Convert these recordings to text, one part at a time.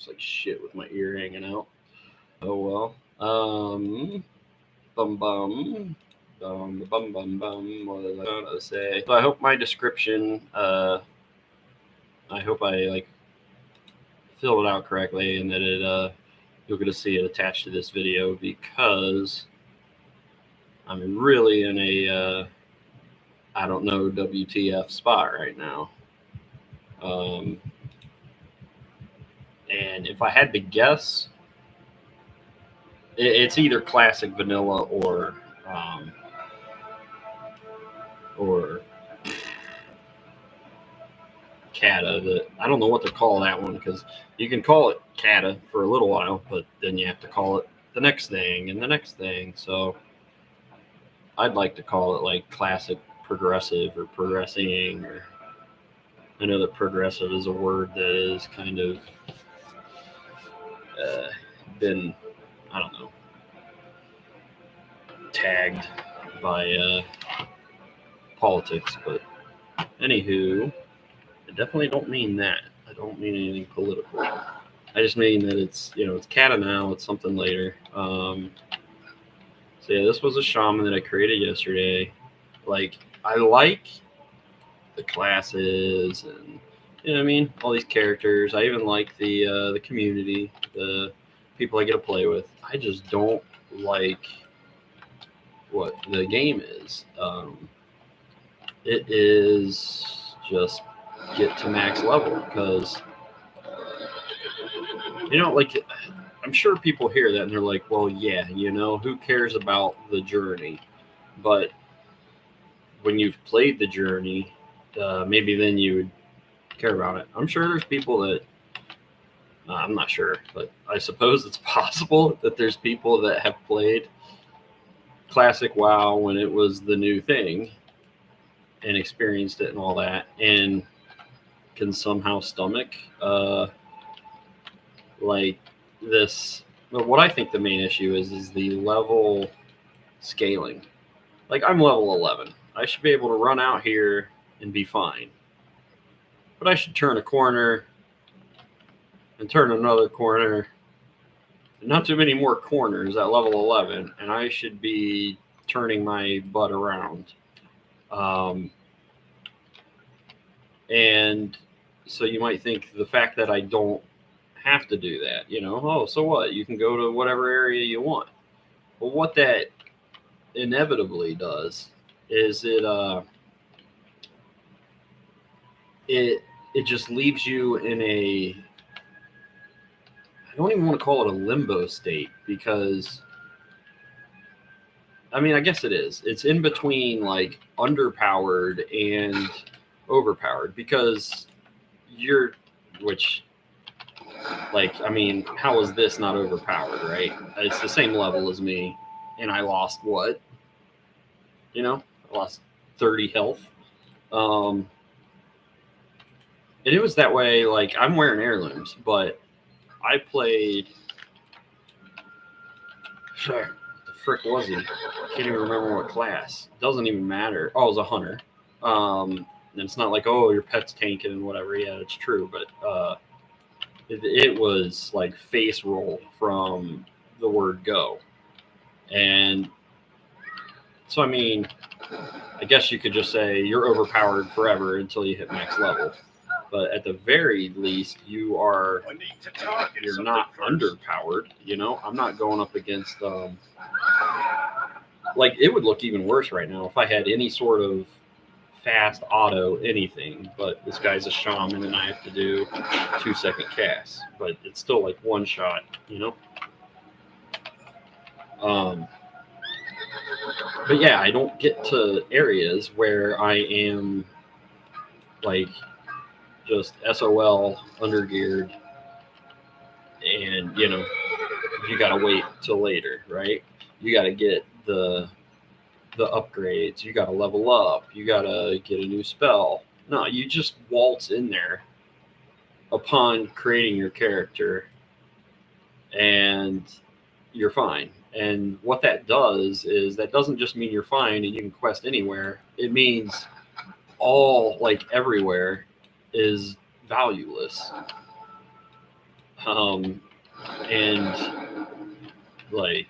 looks like shit with my ear hanging out. Oh well. Bum bum. Bum bum bum bum. What was I gonna say? So I hope my description. I hope I like filled it out correctly and that it you're gonna see it attached to this video because I'm really in a I don't know WTF spot right now. And if I had to guess, it's either classic vanilla or Kata. That I don't know what to call that one because you can call it Kata for a little while, but then you have to call it the next thing and the next thing. So I'd like to call it like classic progressive or progressing. Or I know that progressive is a word that is kind of been, I don't know, tagged by politics, but anywho, I definitely don't mean that. I don't mean anything political. I just mean that it's it's Kata now, it's something later. So yeah, this was a shaman that I created yesterday. Like I like the classes and I mean all these characters. I even like the community, the people I get to play with. I just don't like what the game is. It is just get to max level because like I'm sure people hear that and they're like, well, yeah, who cares about the journey? But when you've played the journey, maybe then you would care about it. I'm sure there's people that I'm not sure, but I suppose it's possible that there's people that have played classic WoW when it was the new thing and experienced it and all that and can somehow stomach like this. But what I think the main issue is the level scaling. Like I'm level 11. I should be able to run out here and be fine. But I should turn a corner and turn another corner. Not too many more corners at level 11, and I should be turning my butt around. And so you might think the fact that I don't have to do that, oh, so what? You can go to whatever area you want. Well, what that inevitably does is it just leaves you in a, I don't even want to call it a limbo state because I mean, I guess it is. It's in between like underpowered and overpowered because I mean, how is this not overpowered, right? It's the same level as me and I lost what? I lost 30 health. And it was that way, like I'm wearing heirlooms, but I played. Sorry, what the frick was he? Can't even remember what class. Doesn't even matter. Oh, it was a hunter. And it's not like, oh, your pet's tanking and whatever. Yeah, it's true, but it was like face roll from the word go. And so, I mean, I guess you could just say you're overpowered forever until you hit max level. But at the very least, you're not underpowered. I'm not going up against like it would look even worse right now if I had any sort of fast auto anything. But this guy's a shaman, and I have to do 2-second casts. But it's still like one shot, But yeah, I don't get to areas where I am like just SOL undergeared and you gotta wait till later, right? You gotta get the upgrades, you gotta level up, you gotta get a new spell. No, you just waltz in there upon creating your character and you're fine. And what that does is that doesn't just mean you're fine and you can quest anywhere. It means all, like everywhere, is valueless. And like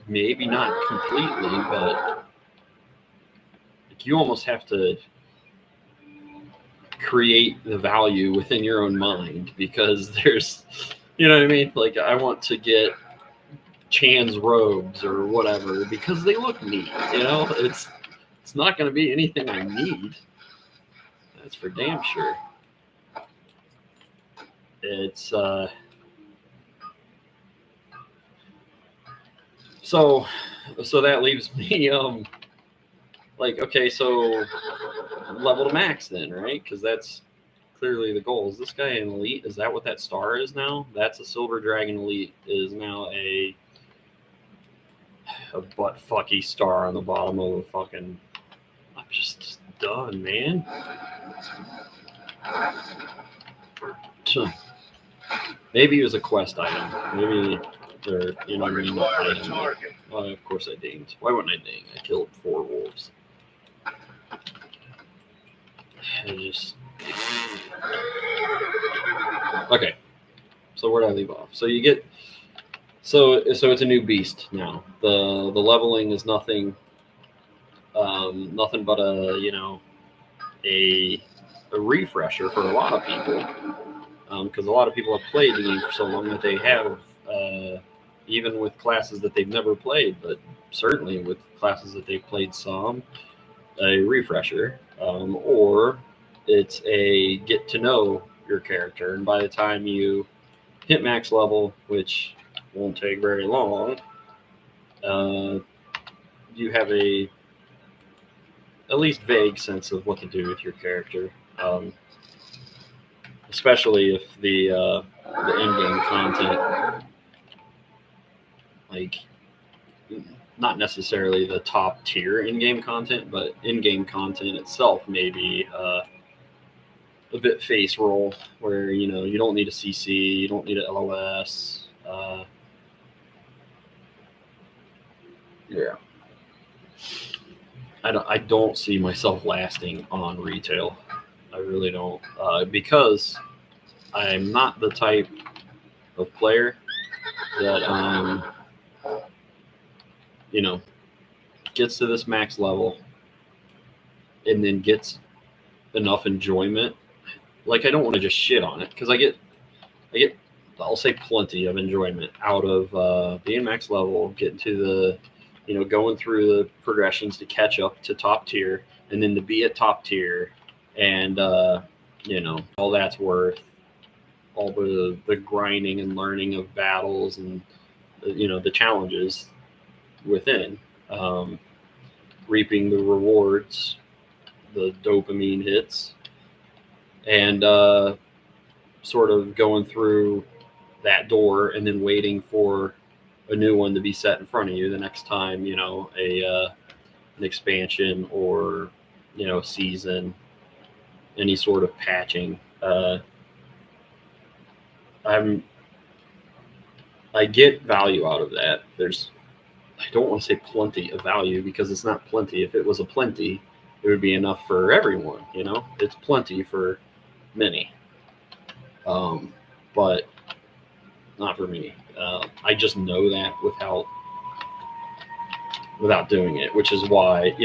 maybe not completely, but like, you almost have to create the value within your own mind, because there's, you know what I mean? Like, I want to get Chan's robes or whatever because they look neat. You know, it's not going to be anything I need. That's for damn sure. It's so that leaves me like, okay, so level to max then, right? Because that's clearly the goal. Is this guy an elite? Is that what that star is now? That's a silver dragon elite. Is now a butt fucky star on the bottom of a fucking. I'm just done, man. Maybe it was a quest item. Maybe they're, you know, item. Of course I dinged. Why wouldn't I ding? I killed 4 wolves. I just. Okay. So where did I leave off? So you get. So it's a new beast now. The leveling is nothing. Nothing but a refresher for a lot of people, because a lot of people have played the game for so long that they have, even with classes that they've never played, but certainly with classes that they've played some, a refresher, or it's a get to know your character, and by the time you hit max level, which won't take very long, you have at least vague sense of what to do with your character, especially if the in-game content, like, not necessarily the top tier in-game content, but in-game content itself may be a bit face roll, where you don't need a CC, you don't need an LOS. Yeah. I don't see myself lasting on retail. I really don't, because I'm not the type of player that gets to this max level and then gets enough enjoyment. Like, I don't want to just shit on it, because I get I'll say plenty of enjoyment out of being max level, getting to the going through the progressions to catch up to top tier, and then to be at top tier, and all that's worth all the grinding and learning of battles, and the challenges within, reaping the rewards, the dopamine hits, and sort of going through that door and then waiting for a new one to be set in front of you the next time, an expansion or, season, any sort of patching. I get value out of that. I don't want to say plenty of value, because it's not plenty. If it was a plenty, it would be enough for everyone, It's plenty for many. But not for me. I just know that without doing it, which is why,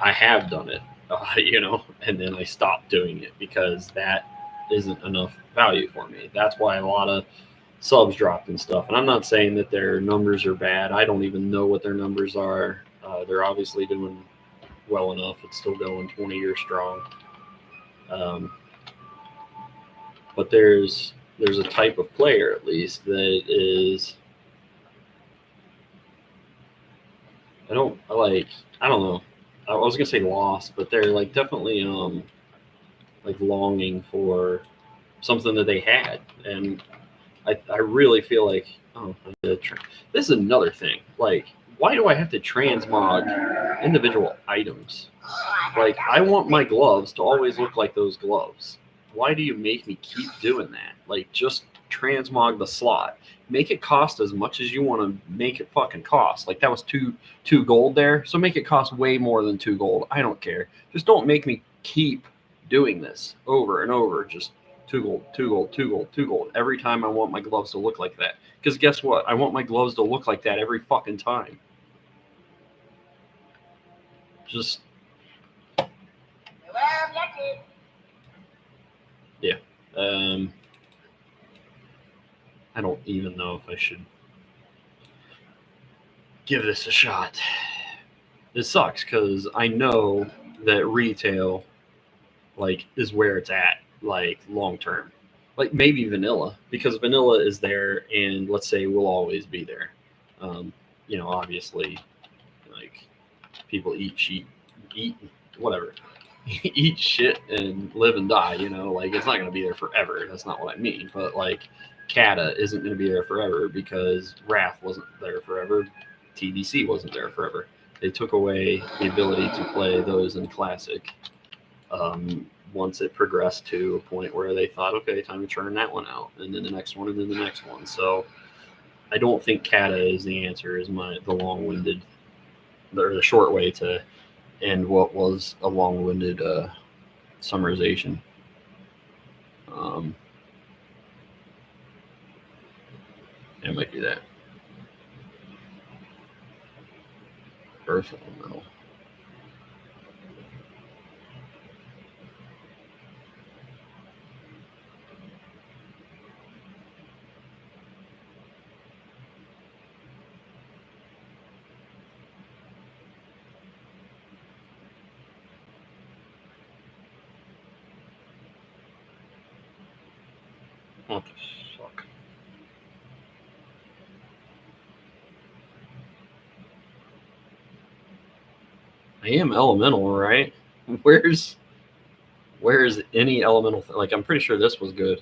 I have done it, and then I stopped doing it because that isn't enough value for me. That's why a lot of subs dropped and stuff. And I'm not saying that their numbers are bad. I don't even know what their numbers are. They're obviously doing well enough. It's still going 20 years strong. But there's a type of player, at least, that is, I don't know. I was gonna say lost, but they're like definitely like longing for something that they had, and I really feel like, this is another thing. Like, why do I have to transmog individual items? Like, I want my gloves to always look like those gloves. Why do you make me keep doing that? Like, just transmog the slot. Make it cost as much as you want to make it fucking cost. Like, that was two gold there, so make it cost way more than 2 gold. I don't care. Just don't make me keep doing this over and over. Just 2 gold, 2 gold, 2 gold, 2 gold. Every time I want my gloves to look like that. Because guess what? I want my gloves to look like that every fucking time. Just... yeah. I don't even know if I should give this a shot. It sucks because I know that retail, like, is where it's at, like, long term. Like, maybe vanilla, because vanilla is there, and let's say will always be there. You know, obviously, like, people eat whatever. Eat shit and live and die, you know, like, it's not going to be there forever. That's not what I mean. But, like, Kata isn't going to be there forever because Wrath wasn't there forever. TDC wasn't there forever. They took away the ability to play those in Classic once it progressed to a point where they thought, okay, time to churn that one out, and then the next one, and then the next one. So I don't think Kata is the answer, is the long-winded, or the short way to end what was a long-winded summarization. It might be that. Earth Elemental. What the fuck? I am elemental, right? Where's any elemental thing? Like, I'm pretty sure this was good.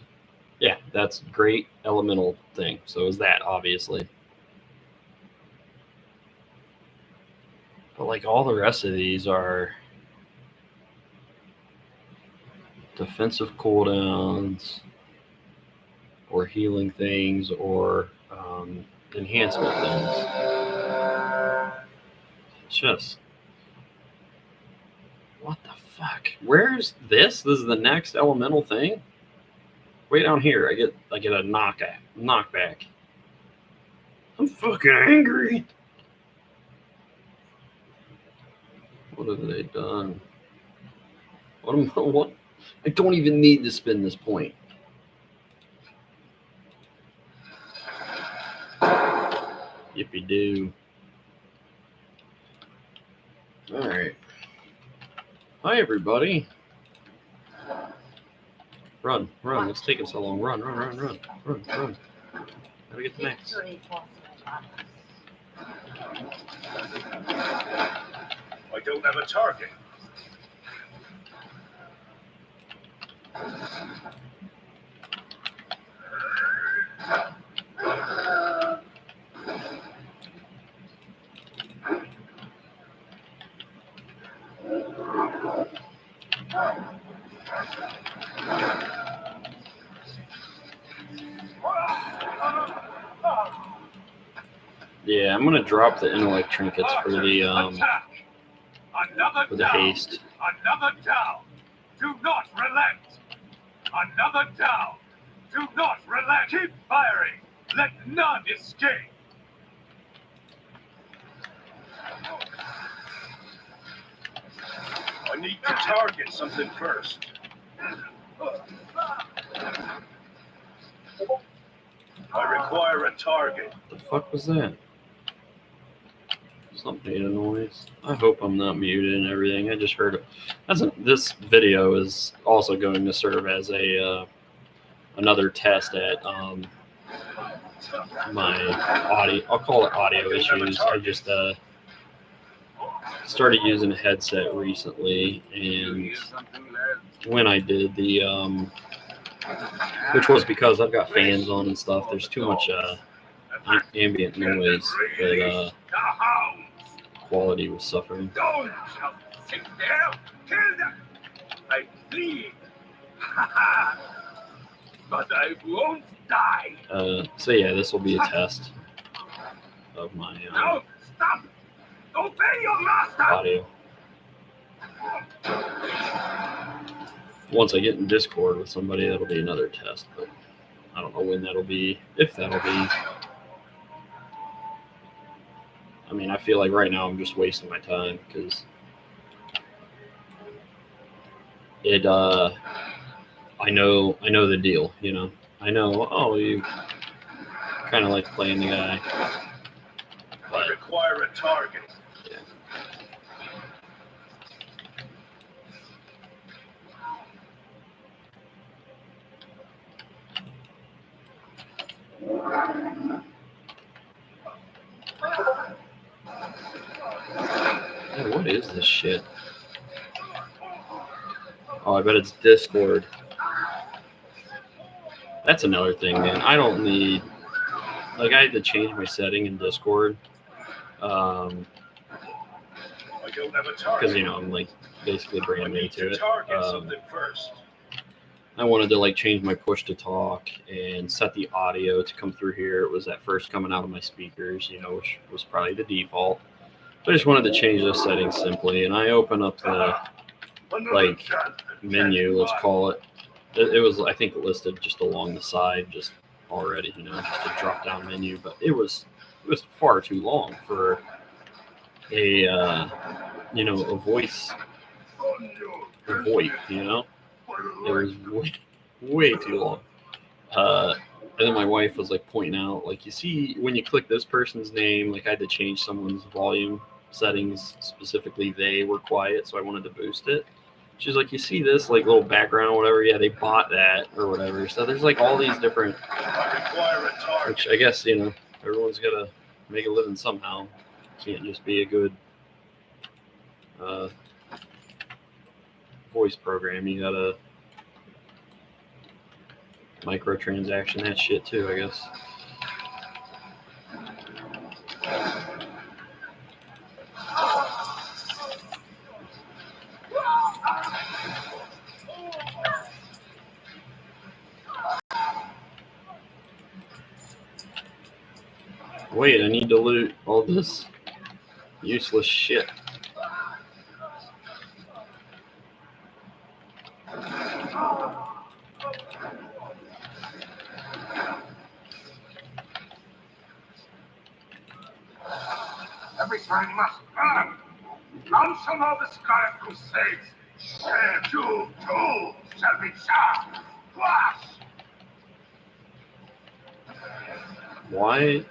Yeah, that's great elemental thing. So is that, obviously. But, like, all the rest of these are defensive cooldowns or healing things or enhancement things. It's just... what the fuck? Where's this? This is the next elemental thing? Way down here, I get a knockback. I'm fucking angry. What have they done? What? I don't even need to spin this point. Yippee-doo. All right. Hi, everybody. Run. What's taking so long? Run. Gotta get the next. I don't have a target. Yeah, I'm gonna drop the intellect trinkets for the haste. Another down. Do not relent. Another down. Do not relent. Keep firing. Let none escape. I need to target something first. I require a target. What the fuck was that? Something made a noise. I hope I'm not muted and everything. I just heard it. This video is also going to serve as a another test at my audio. I'll call it audio issues. I just started using a headset recently, and when I did the which was because I've got fans on and stuff, there's too much ambient noise that quality was suffering. Don't sit there. Kill them. I bleed. But I won't die. So yeah, this will be a test of my No, stop. Obey your master. audio. once I get in Discord with somebody, that'll be another test. But I don't know when that'll be, if that'll be. I mean, I feel like right now I'm just wasting my time because it. I know the deal. You know, I know. Oh, you kind of like playing the guy. I require a target. Yeah. Yeah, what is this shit? Oh, I bet it's Discord. That's another thing, man. I don't need... Like, I had to change my setting in Discord. I don't have a target. Because, you know, I'm, like, basically brand new to it. Target something first. I wanted to, like, change my push to talk and set the audio to come through here. It was at first coming out of my speakers, you know, which was probably the default. So I just wanted to change those settings simply. And I open up the, like, menu, let's call it. It was, I think, listed just along the side, just already, you know, just a drop-down menu. But it was far too long for a, you know, a voice, you know. It was way too long. And then my wife was like pointing out, like, you see, when you click this person's name, like I had to change someone's volume settings, specifically they were quiet, so I wanted to boost it. She's like, you see this like little background or whatever? Yeah, they bought that or whatever. So there's like all these different, which I guess, you know, everyone's got to make a living somehow. Can't just be a good voice program. You gotta microtransaction that shit too, I guess. Wait, I need to loot all this useless shit. Everything must burn. Ransom of the Sky Crusades. Too shall be shot. Flash! Why?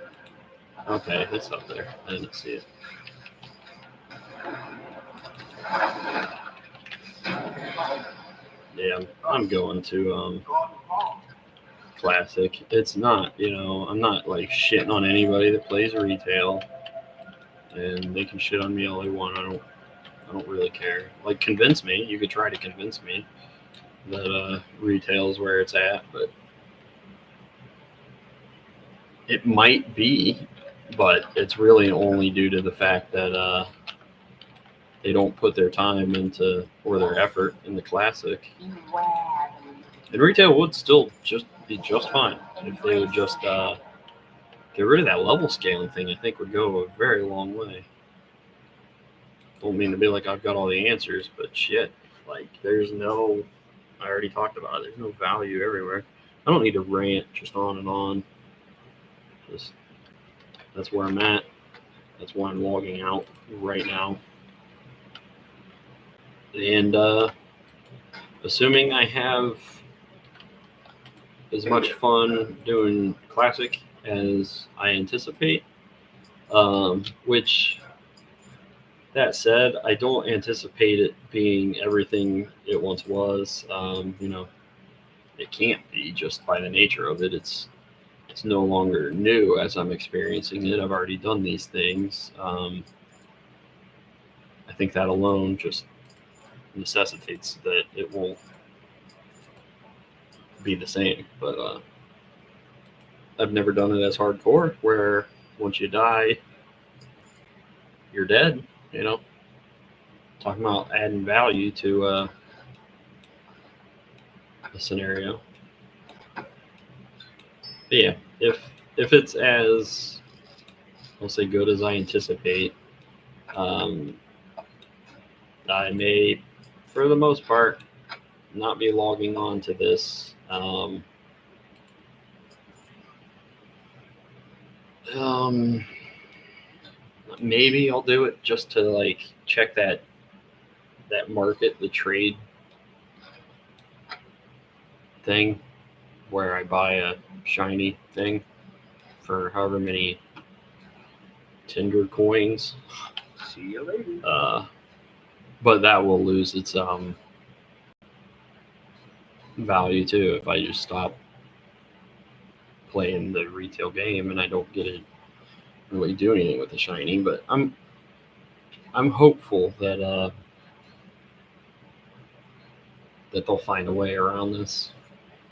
Okay, it's up there. I didn't see it. Yeah, I'm going to Classic. It's not, you know, I'm not like shitting on anybody that plays retail, and they can shit on me all they want. I don't really care. Like, convince me. You could try to convince me that retail is where it's at, but it might be, but it's really only due to the fact that they don't put their time into, or their effort in the Classic. And retail would still just be just fine if they would just get rid of that level scaling thing. I think would go a very long way. Don't mean to be like I've got all the answers, but shit, like there's no, I already talked about it, there's no value everywhere. I don't need to rant just on and on. Just, that's where I'm at. That's why I'm logging out right now. And assuming I have as much fun doing Classic as I anticipate, which, that said, I don't anticipate it being everything it once was. You know, it can't be just by the nature of it. It's no longer new as I'm experiencing it. I've already done these things. I think that alone just necessitates that it won't be the same. But I've never done it as hardcore, where once you die, you're dead. You know, talking about adding value to a scenario. But yeah, if it's as, I'll say, good as I anticipate, I may, for the most part, not be logging on to this. Maybe I'll do it just to like check that market, the trade thing, where I buy a shiny thing for however many Tinder coins. See you later. But that will lose its value too if I just stop playing the retail game and I don't get to really do anything with the shiny. But I'm hopeful that that they'll find a way around this.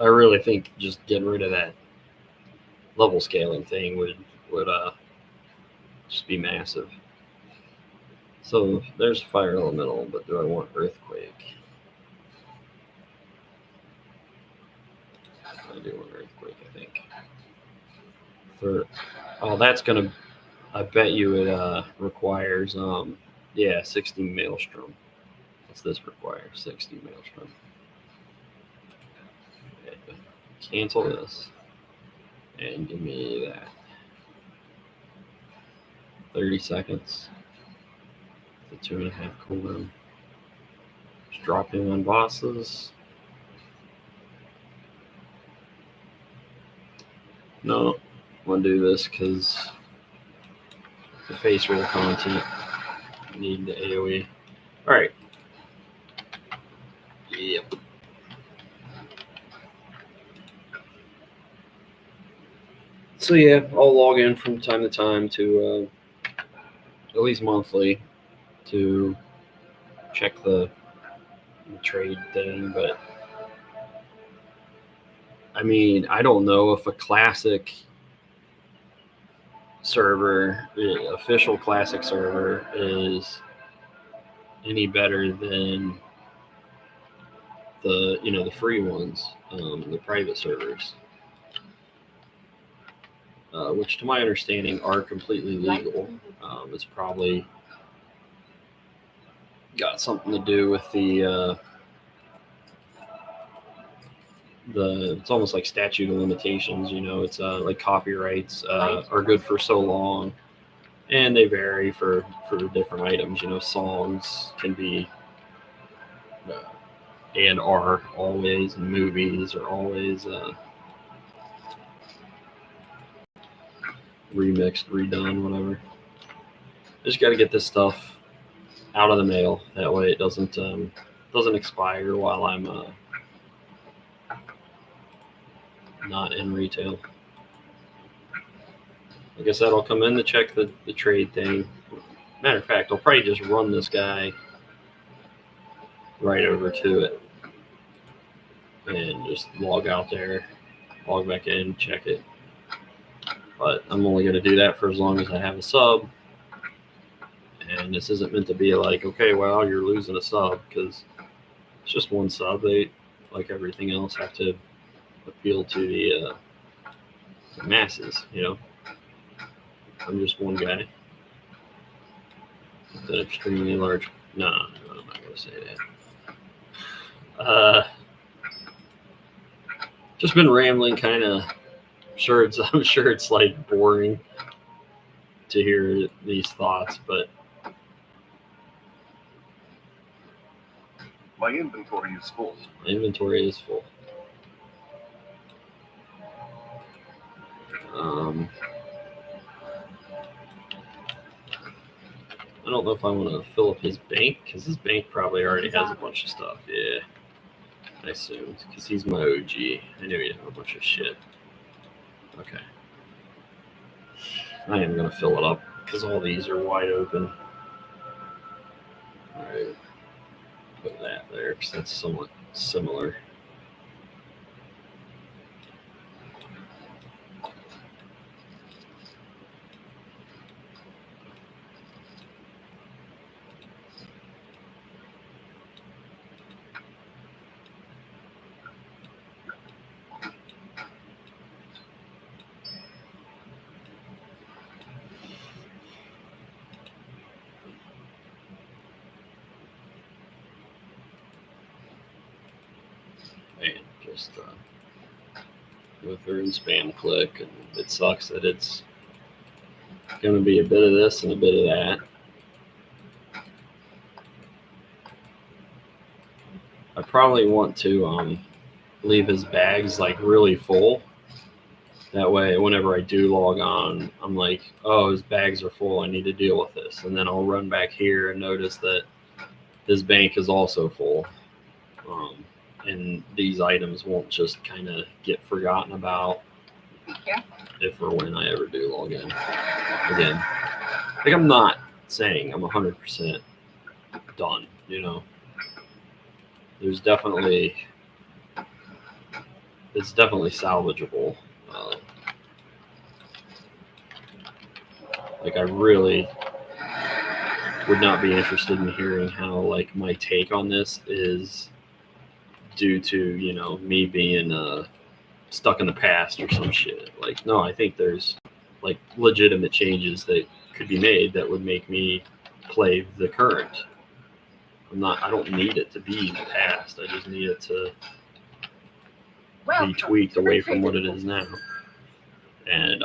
I really think just getting rid of that level scaling thing would just be massive. So there's fire elemental, but do I want earthquake? I do want earthquake, I think. That's gonna. I bet you it requires 60 maelstrom. What's this require? 60 maelstrom. Okay. Cancel this and give me that. 30 seconds. The 2.5 cooldown. Just dropping on bosses. No, I'm gonna do this because the face roll content need the AoE. All right. Yep. So yeah, I'll log in from time to time to at least monthly to check the trade thing, but I mean, I don't know if a classic server, the official classic server, is any better than the free ones, the private servers, which to my understanding are completely legal. It's probably got something to do with the it's almost like statute of limitations. It's like copyrights are good for so long, and they vary for different items. Songs can be and are always, and movies are always remixed, redone, whatever. Just got to get this stuff out of the mail. That way it doesn't expire while I'm not in retail. Like I said, I'll come in to check the trade thing. Matter of fact, I'll probably just run this guy right over to it and just log out there, log back in, check it. But I'm only going to do that for as long as I have a sub. And this isn't meant to be like, okay, well, you're losing a sub, because it's just one sub. They, like everything else, have to appeal to the masses, I'm just one guy. An extremely large. No, I'm not going to say that. Just been rambling, kind of. I'm sure it's like boring to hear these thoughts, but My inventory is full. My inventory is full. I don't know if I want to fill up his bank, because his bank probably already has a bunch of stuff. Yeah, I assumed, because he's my OG. I knew he'd have a bunch of shit. Okay. I am going to fill it up, because all these are wide open. Alright. Put that there, because that's somewhat similar. just go through and spam click, and it sucks that it's going to be a bit of this and a bit of that. I probably want to leave his bags like really full. That way, whenever I do log on, I'm like, oh, his bags are full. I need to deal with this. And then I'll run back here and notice that his bank is also full. And these items won't just kind of get forgotten about if or when I ever do log in again. Like, I'm not saying I'm 100% done, you know. There's definitely, it's definitely salvageable. Like, I really would not be interested in hearing how, like, my take on this is due to, you know, me being stuck in the past or some shit. Like, no, I think there's like legitimate changes that could be made that would make me play the current. I don't need it to be the past. I just need it to be tweaked away from what it is now. And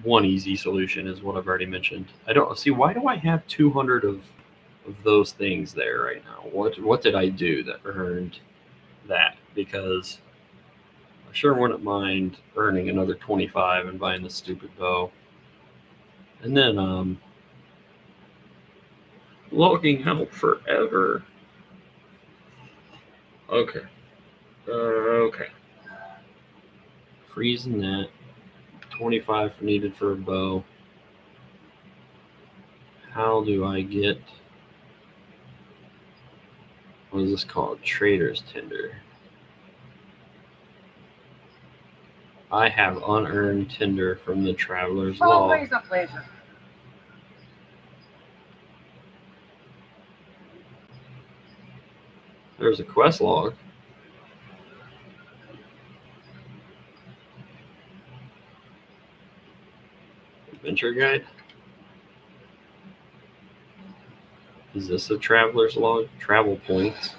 one easy solution is what I've already mentioned. I don't see, why do I have 200 of those things there right now? What did I do that earned that? Because I sure wouldn't mind earning another 25 and buying this stupid bow. And then logging out forever. Okay. Okay. Freezing that. 25 needed for a bow. How do I get, what is this called? Trader's Tinder. I have unearned Tinder from the Traveler's Law. Always a pleasure. There's a quest log. Adventure guide. Is this a Traveler's Log? Travel points.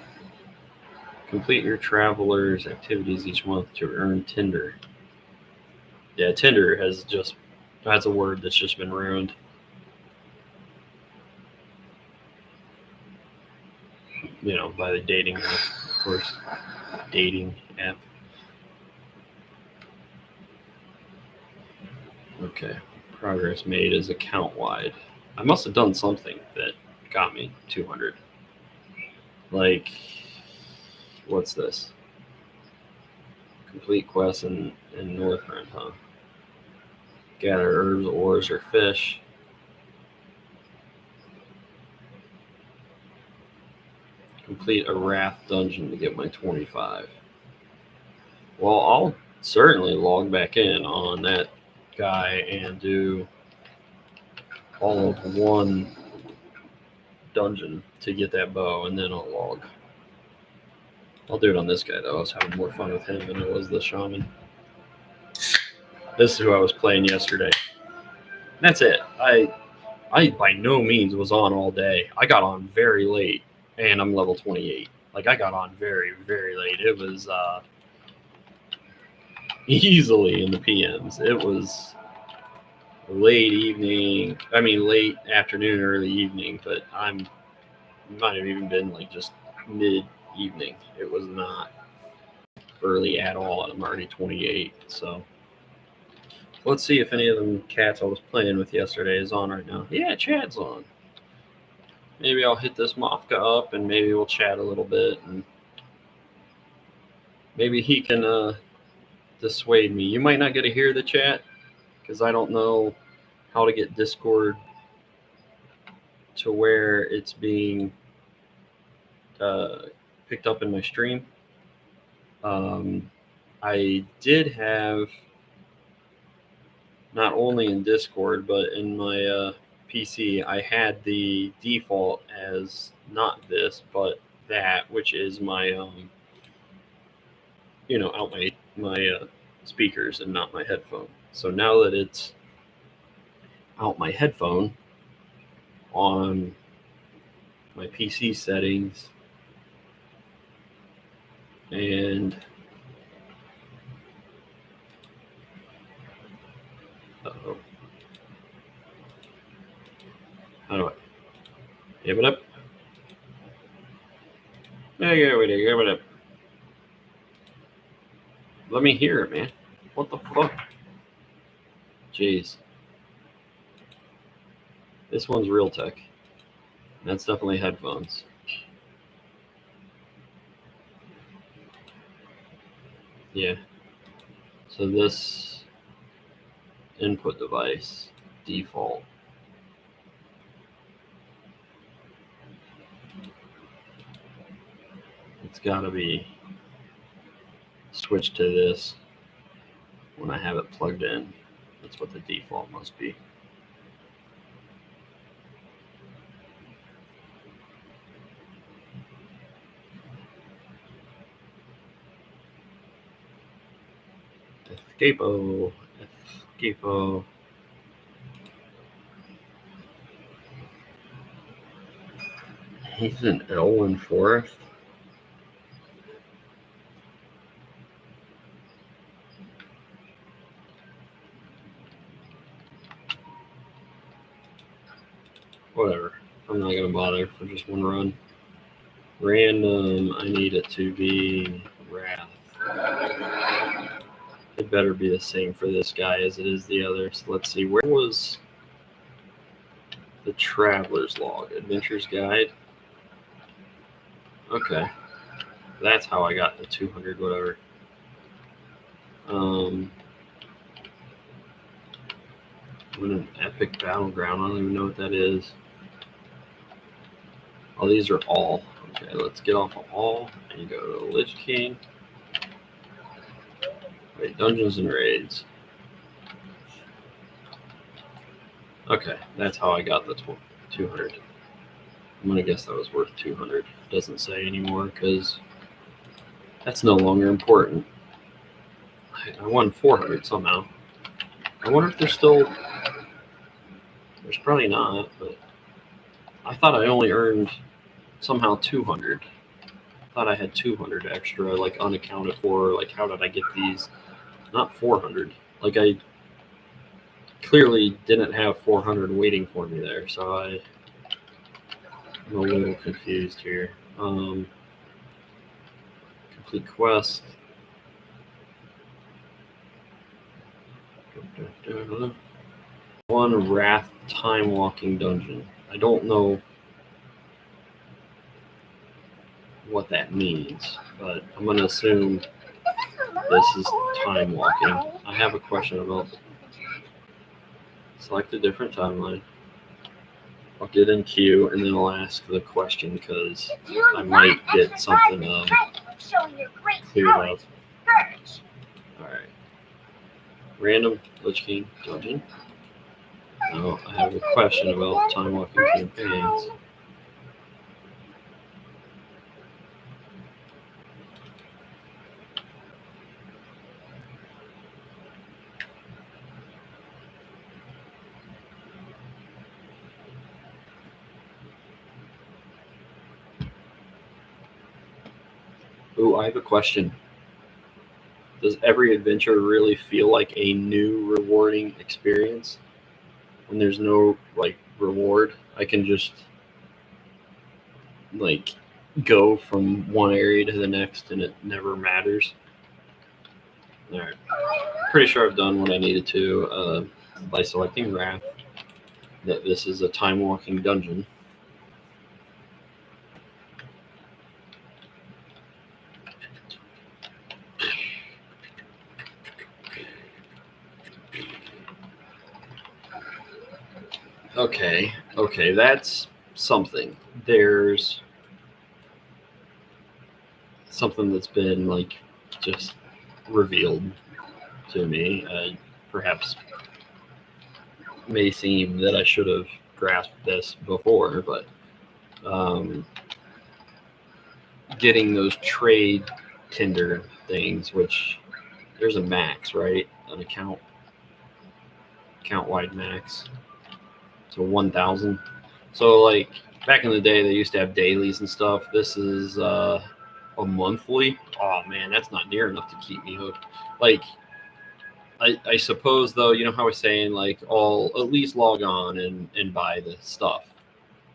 Complete your traveler's activities each month to earn Tinder. Yeah, Tinder that's a word that's just been ruined. You know, by the dating app, of course. Dating app. Okay. Progress made is account wide. I must have done something that got me 200. Like, what's this? Complete quests in Northrend, huh? Gather herbs, ores, or fish. Complete a Wrath dungeon to get my 25. Well, I'll certainly log back in on that guy and do all of one dungeon to get that bow, and then I'll log. I'll do it on this guy, though. I was having more fun with him than it was the shaman. This is who I was playing yesterday. That's it. I by no means was on all day. I got on very late, and I'm level 28. Like, I got on very, very late. It was easily in the PMs. It was late afternoon, early evening, but might have even been like just mid-evening. It was not early at all. I'm already 28, so let's see if any of them cats I was playing with yesterday is on right now. Yeah, Chad's on. Maybe I'll hit this Mafka up and maybe we'll chat a little bit, and maybe he can dissuade me. You might not get to hear the chat because I don't know how to get Discord to where it's being picked up in my stream. I did have, not only in Discord, but in my PC, I had the default as not this, but that, which is my, out my speakers and not my headphone. So now that it's out my headphone on my PC settings and Uh-oh. How do I give it up? Yeah, give it up. Let me hear it, man. What the fuck? Jeez. This one's Realtek. That's definitely headphones. Yeah. So this input device, default. It's got to be switched to this when I have it plugged in. That's what the default must be. Escapo. Escapo. He's an Elwyn Forest. Whatever. I'm not gonna bother for just one run. Random. I need it to be Wrath. It better be the same for this guy as it is the other. So let's see. Where was the Traveler's Log? Adventurer's Guide. Okay. That's how I got the 200 whatever. Win an epic battleground. I don't even know what that is. Oh, these are all. Okay, let's get off of all and go to Lich King. Wait, Dungeons and Raids. Okay, that's how I got the 200. I'm gonna guess that was worth 200. Doesn't say anymore because that's no longer important. I won 400 somehow. I wonder if there's still. There's probably not, but I thought I only earned somehow 200. I thought I had 200 extra, like unaccounted for. Like, how did I get these? Not 400. Like, I clearly didn't have 400 waiting for me there, so I'm a little confused here. Complete quest. One Wrath time walking dungeon. I don't know what that means, but I'm going to assume this is time walking. I have a question about select a different timeline. I'll get in queue and then I'll ask the question because I might get something cleared up. Alright. Random Lich King dungeon. Now I have a question about time walking campaigns. Ooh, I have a question. Does every adventure really feel like a new rewarding experience? When there's no like reward, I can just like go from one area to the next and it never matters. Alright. Pretty sure I've done what I needed to by selecting Wrath. That this is a time walking dungeon. Okay, that's something. There's something that's been like just revealed to me. Perhaps may seem that I should have grasped this before, but getting those trade Tinder things, which there's a max, right? An account wide max. So 1,000. So like back in the day, they used to have dailies and stuff. This is a monthly. Oh man, that's not near enough to keep me hooked. Like I suppose though, you know how I was saying, like, I'll at least log on and buy the stuff.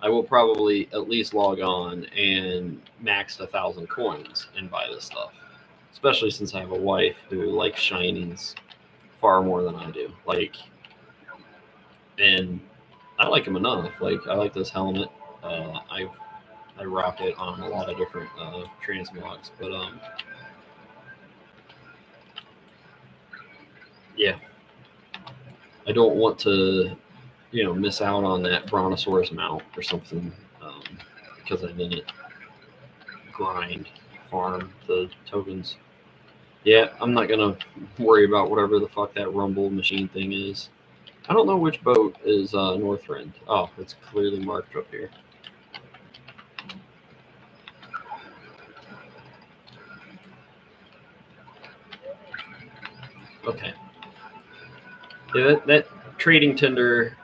I will probably at least log on and max 1,000 coins and buy this stuff. Especially since I have a wife who likes shinings far more than I do. Like, and I like them enough. Like, I like this helmet. I rock it on a lot of different transmogs, but yeah, I don't want to, miss out on that Brontosaurus mount or something because I didn't grind farm the tokens. Yeah, I'm not gonna worry about whatever the fuck that rumble machine thing is. I don't know which boat is Northrend. Oh, it's clearly marked up here. Okay. Yeah, that trading tender,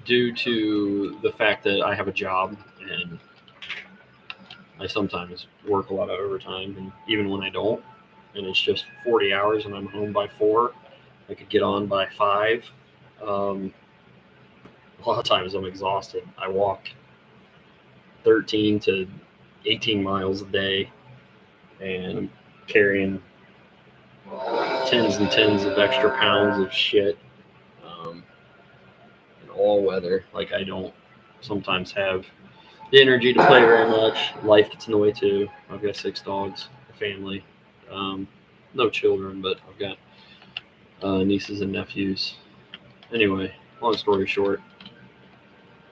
due to the fact that I have a job and I sometimes work a lot of overtime, and even when I don't, and it's just 40 hours and I'm home by 4, I could get on by 5. A lot of times I'm exhausted. I walk 13 to 18 miles a day and I'm carrying tens and tens of extra pounds of shit in all weather. Like, I don't sometimes have the energy to play very much. Life gets in the way too. I've got 6 dogs, a family, no children, but I've got nieces and nephews. Anyway, long story short,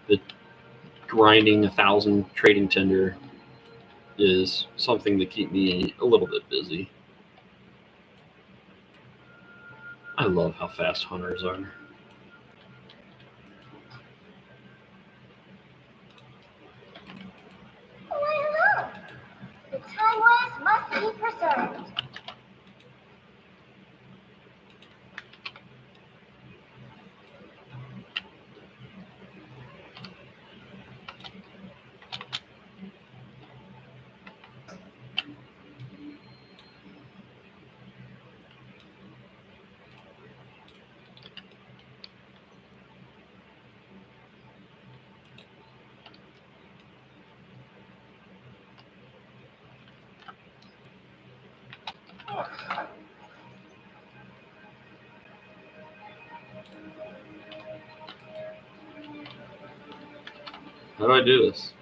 the grinding 1,000 trading tender is something to keep me a little bit busy. I love how fast hunters are. Why look! The timeless must be preserved. How do I do this?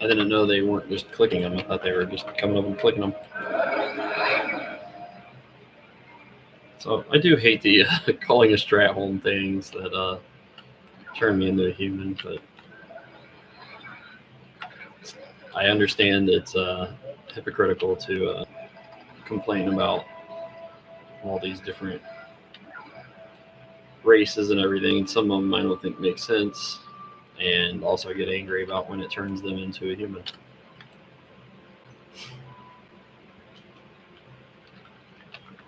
I didn't know they weren't just clicking them. I thought they were just coming up and clicking them. So I do hate the calling a strat home things that turn me into a human, but I understand it's hypocritical to complain about all these different races and everything. Some of them I don't think make sense, and also get angry about when it turns them into a human.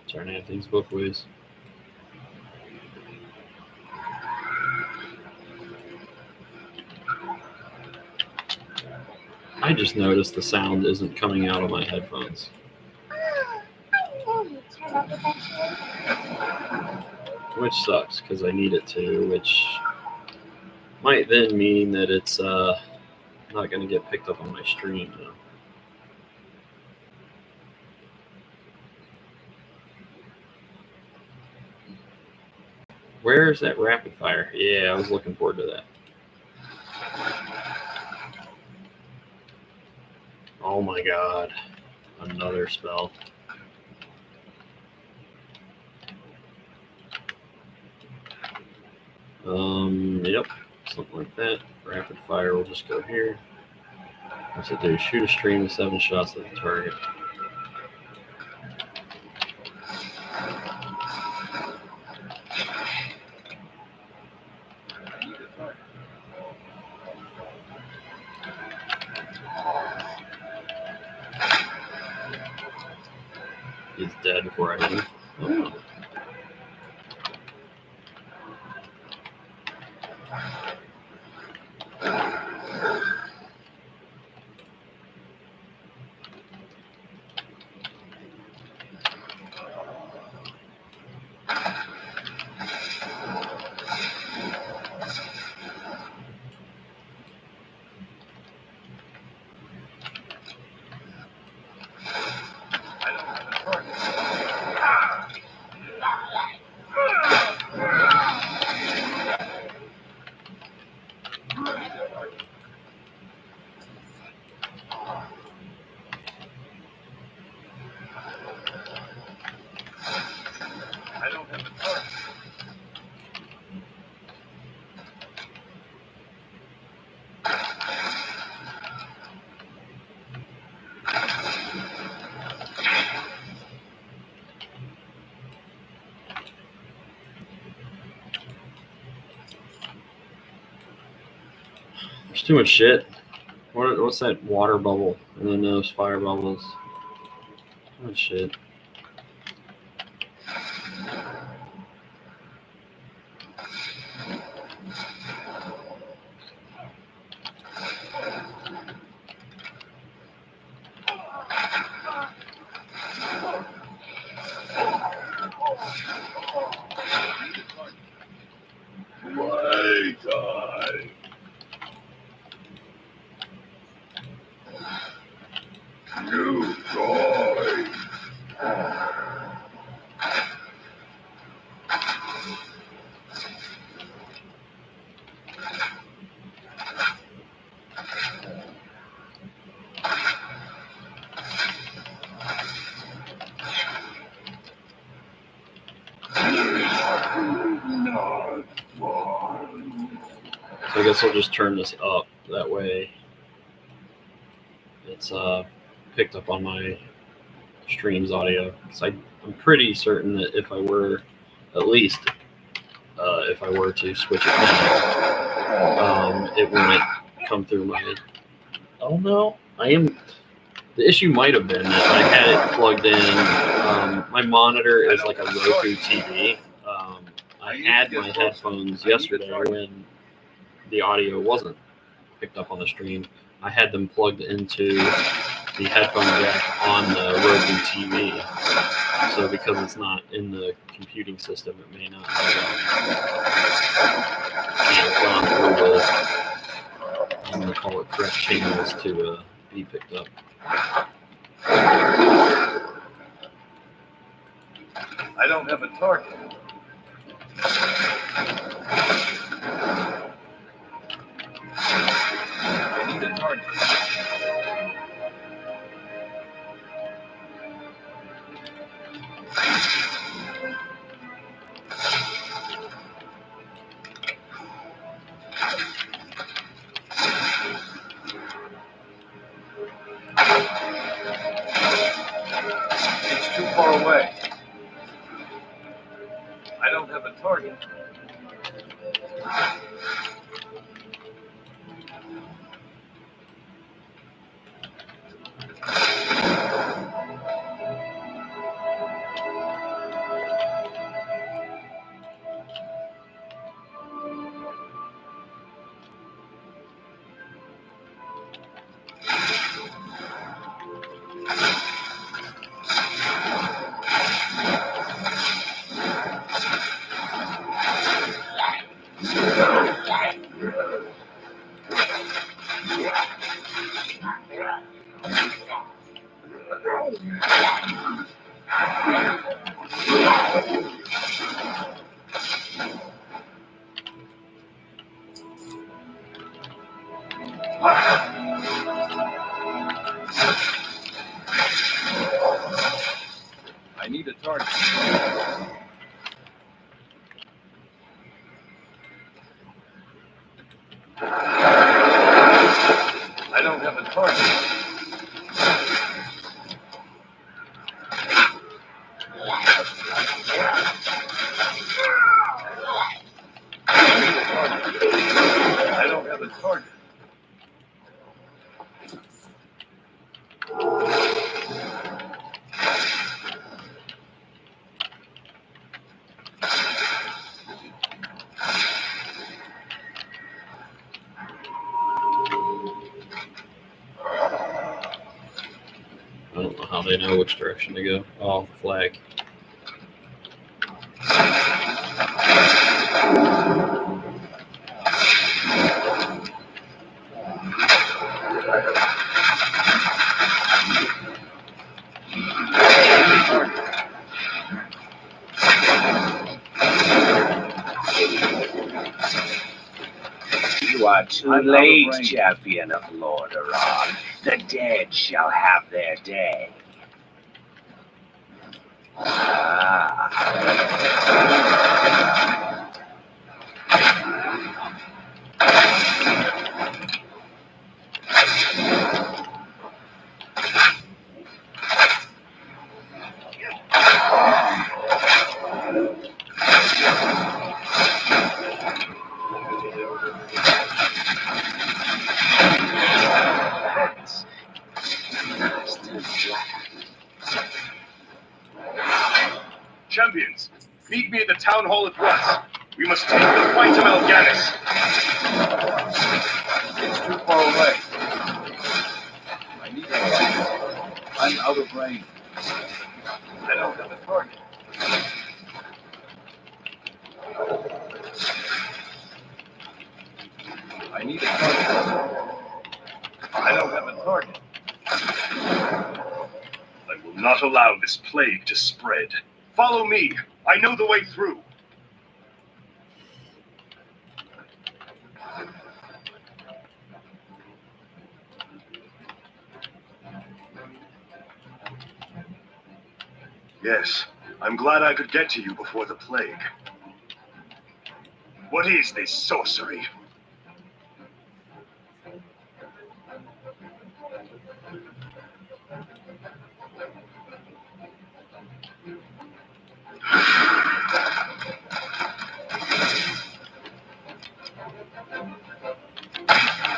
Trying to have things both ways. I just noticed the sound isn't coming out of my headphones. I knew you'd turn up eventually. Which sucks, because I need it to, which might then mean that it's not going to get picked up on my stream now. Where's that rapid fire? Yeah, I was looking forward to that. Oh my god. Another spell. Yep. Something like that. Rapid fire will just go here. What's it do? Shoot a stream of 7 shots at the target. He's dead before I hit him. Oh. There's too much shit. What's that water bubble? And then those fire bubbles. Too much shit. New toy. Not fun. So I guess I'll just turn this up. That way it's picked up on my stream's audio. Because I'm pretty certain that if I were, at least, if I were to switch it now, it wouldn't come through my... Oh no, the issue might have been that I had it plugged in. My monitor is like a Roku TV. I had my headphones yesterday when the audio wasn't picked up on the stream. I had them plugged into the headphone jack on the Roku TV. So because it's not in the computing system, it may not have gone through the, I'm going to call it correct channels to be picked up. I don't have a target. I need a target. It's too far away. I don't have a target. I need a target. I don't have a target. I don't have a target. I don't know how they know which direction to go. Oh, the flag. You are too late, champion of Lordaeron. The dead shall have their day. the town hall at once. We must take the fight to Mal'Ganis. It's too far away. I need a I'm out of range. I don't have a target. I need a target. I don't have a target. I will not allow this plague to spread. Follow me. I know the way through. Yes, I'm glad I could get to you before the plague. What is this sorcery?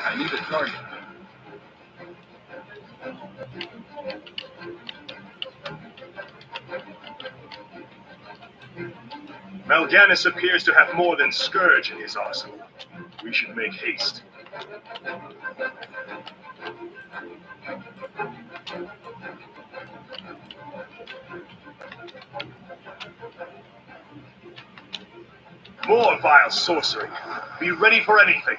I need a target. Mal'Ganis appears to have more than Scourge in his arsenal. We should make haste. More vile sorcery. Be ready for anything.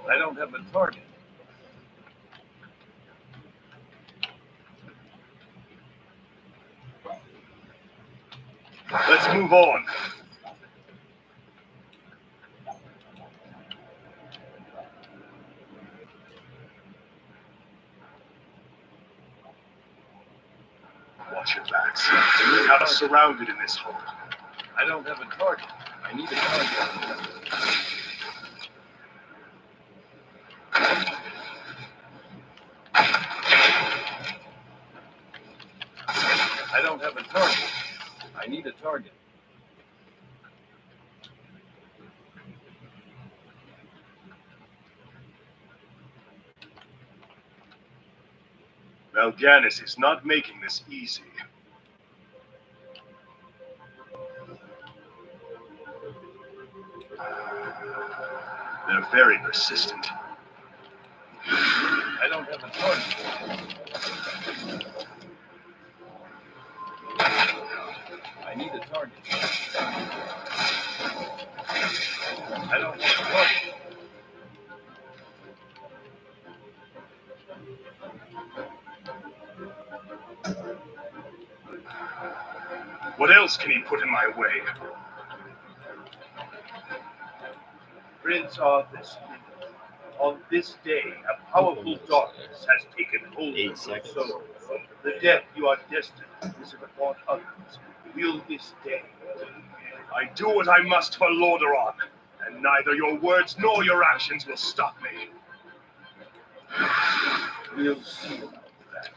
I don't have a target. Let's move on. Watch your backs. We have us surrounded in this hole. I don't have a target. I need a target. I don't have a target. I need a target. Mal'Ganis is not making this easy. They're very persistent. I don't have a target. I need a target. I don't have a target. What else can he put in my way? Prince Arthur's on this day, a powerful darkness has taken hold of 8 your seconds. soul. The death you are destined to visit upon others will this day. I do what I must for Lordaeron, and neither your words nor your actions will stop me. We'll see about that.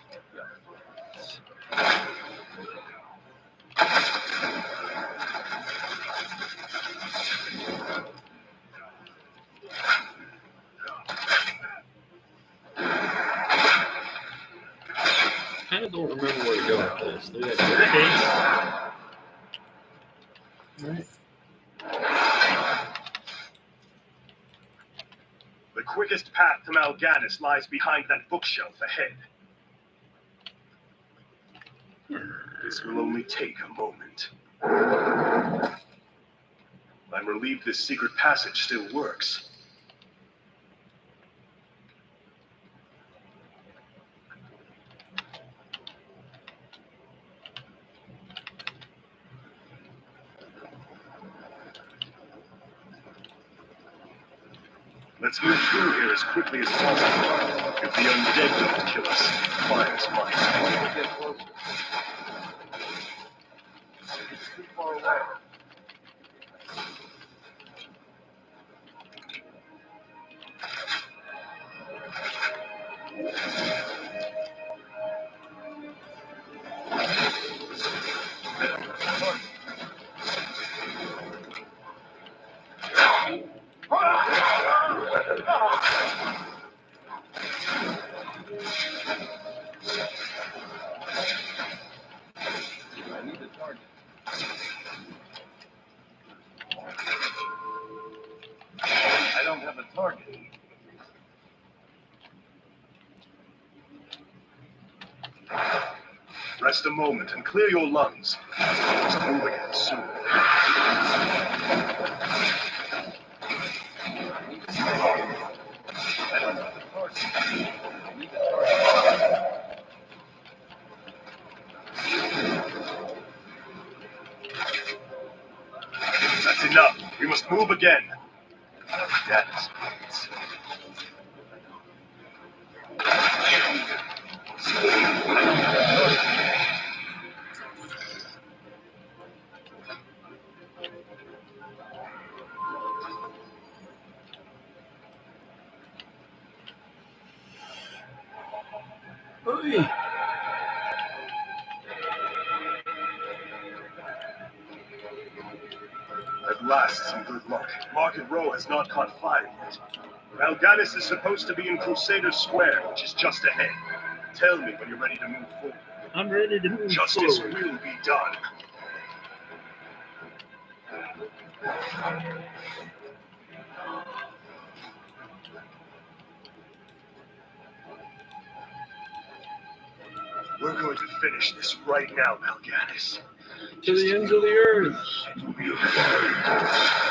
I kind of don't remember where to go with this. Through that staircase? Alright. The quickest path to Mal'Ganis lies behind that bookshelf ahead. This will only take a moment. I'm relieved this secret passage still works. Let's move through here as quickly as possible. If the undead don't kill us, fire's mine. Get closer. It's too far away. Rest a moment and clear your lungs. Let's move again soon. That's enough. We must move again. Yes. Hey. At last, some good luck. Market Row has not caught fire yet. Mal'Ganis is supposed to be in Crusader Square, which is just ahead. Tell me when you're ready to move forward. I'm ready to move Justice forward. will be done. We're going to finish this right now, Mal'Ganis. To the ends of the earth. It will be a fight.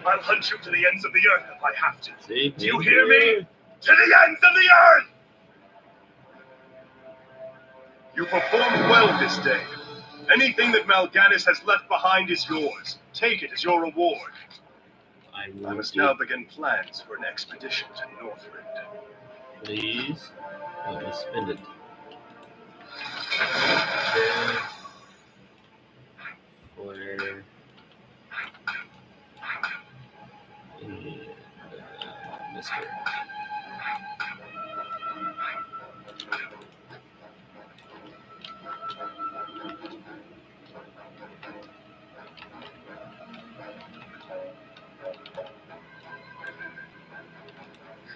I'll hunt you to the ends of the earth if I have to. See? Do you hear me? To the ends of the earth! You performed well this day. Anything that Mal'Ganis has left behind is yours. Take it as your reward. I must now begin plans for an expedition to Northrend. Please. Let me spend it. Flare. And Mr.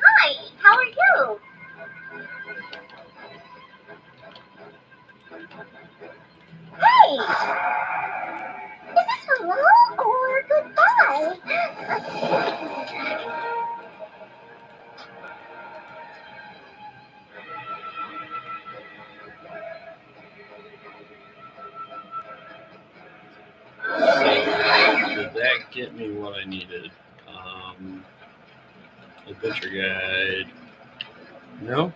Hi, how are you? Hey! Is this hello or goodbye? So, did that get me what I needed? Adventure guide. No.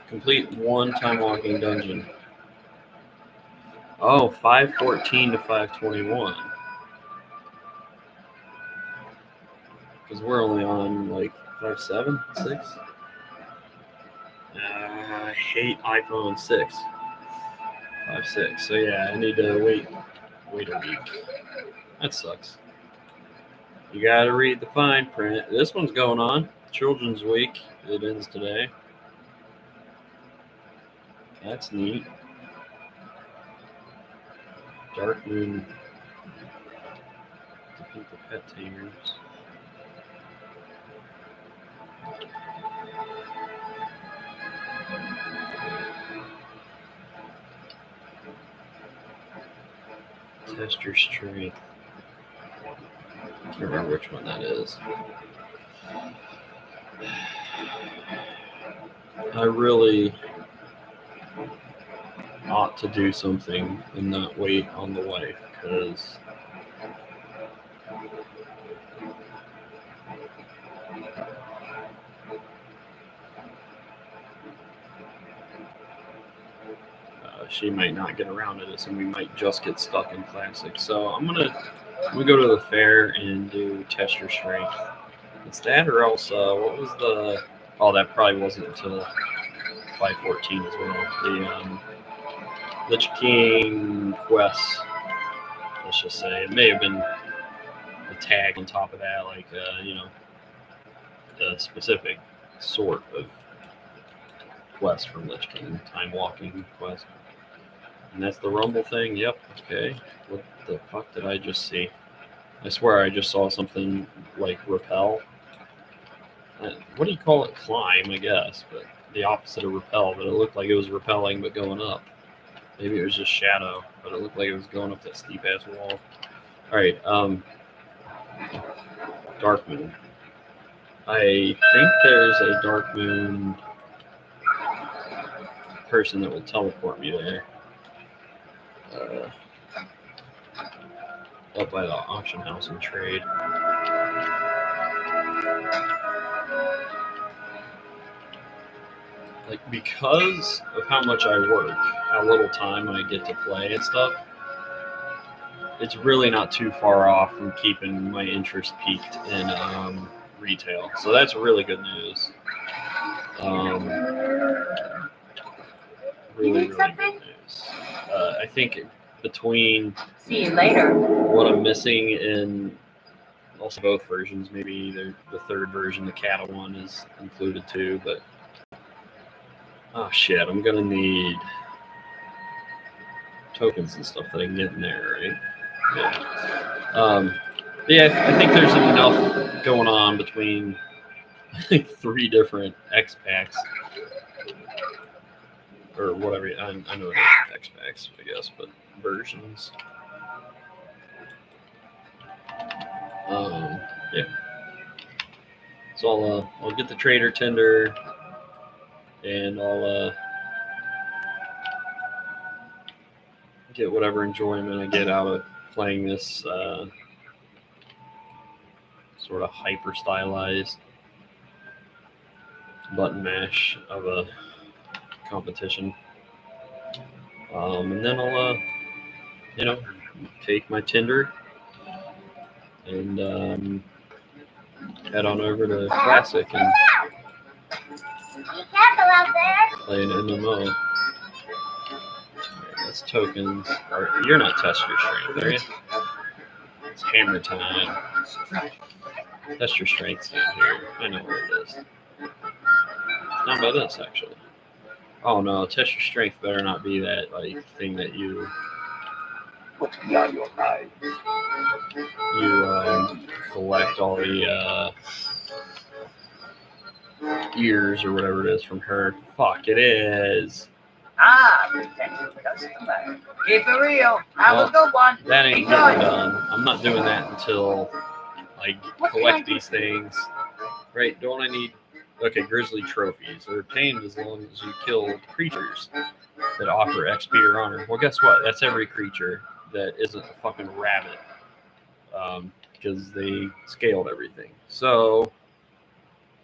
Complete one time walking dungeon. Oh, 514 to 521. Because we're only on like 5.7, 6. I hate iPhone 6. 5.6. So yeah, I need to wait a week. That sucks. You gotta read the fine print. This one's going on. Children's Week. It ends today. That's neat. Dark Moon. Defeat the pet tamers. Test your strength. I can't remember which one that is. I really ought to do something and not wait on the wife, because she might not get around to this and we might just get stuck in classic. So I'm gonna go to the fair and do test your strength. It's that, or else what was the that probably wasn't until 514 as well. The Lich King quest. let's just say. It may have been a tag on top of that, like, you know, a specific sort of quest from Lich King, time walking quest. And that's the rumble thing. Yep. Okay. What the fuck did I just see? I swear I just saw something like repel. What do you call it? Climb, I guess, but the opposite of repel. But it looked like it was repelling but going up. Maybe it was just shadow, but it looked like it was going up that steep ass wall. All right. Dark Moon. I think there's a Dark Moon person that will teleport me there. Up by the auction house and trade. Like, because of how much I work, how little time I get to play and stuff, it's really not too far off from keeping my interest peaked in retail. So that's really good news. Really good news. I think between See you later. what I'm missing in also both versions, maybe the third version, the cattle one, is included too, but oh shit, I'm gonna need tokens and stuff that I can get in there, right? Yeah. I think there's enough going on between I think 3 different X packs or whatever. I know it is X packs, I guess, but versions. Yeah. So I'll get the trader tender, and I'll get whatever enjoyment I get out of playing this sort of hyper stylized button mash of a competition. And then I'll you know, take my Tinder and head on over to Classic and Be careful out there. play an MMO. Right, that's tokens. You're not testing your strength, are you? It's hammer time. Test your strength down here. I know where it is. It's down by this, actually. Oh no, test your strength better not be that like thing that you collect all the ears or whatever it is from her. Fuck, it is. Potential customer. Keep it real. Have a good one. That ain't getting done. I'm not doing that until I collect these things. Right, don't I need... Okay, grizzly trophies. They're obtained as long as you kill creatures that offer XP or honor. Well, guess what? That's every creature that isn't a fucking rabbit. Because they scaled everything. So,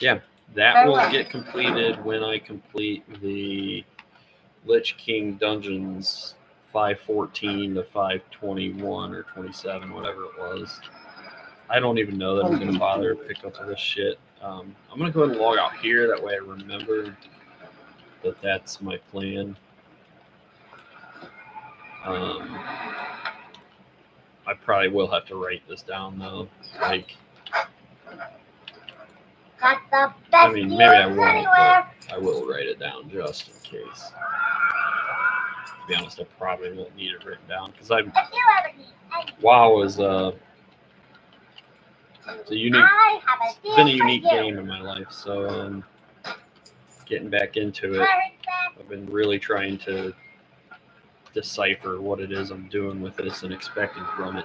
yeah, that will get completed when I complete the Lich King Dungeons 514 to 521 or 27, whatever it was. I don't even know that I'm going to bother to pick up this shit. I'm going to go ahead and log out here. That way I remember that that's my plan. I probably will have to write this down, though. Like, Got the best I mean, maybe I deals won't, anywhere. but I will write it down just in case. To be honest, I probably won't need it written down because If you ever need anything, WoW is it's a unique. I have a deal It's been a for unique you. game in my life, so getting back into it, Pirate back. I've been really trying to decipher what it is I'm doing with this and expecting from it,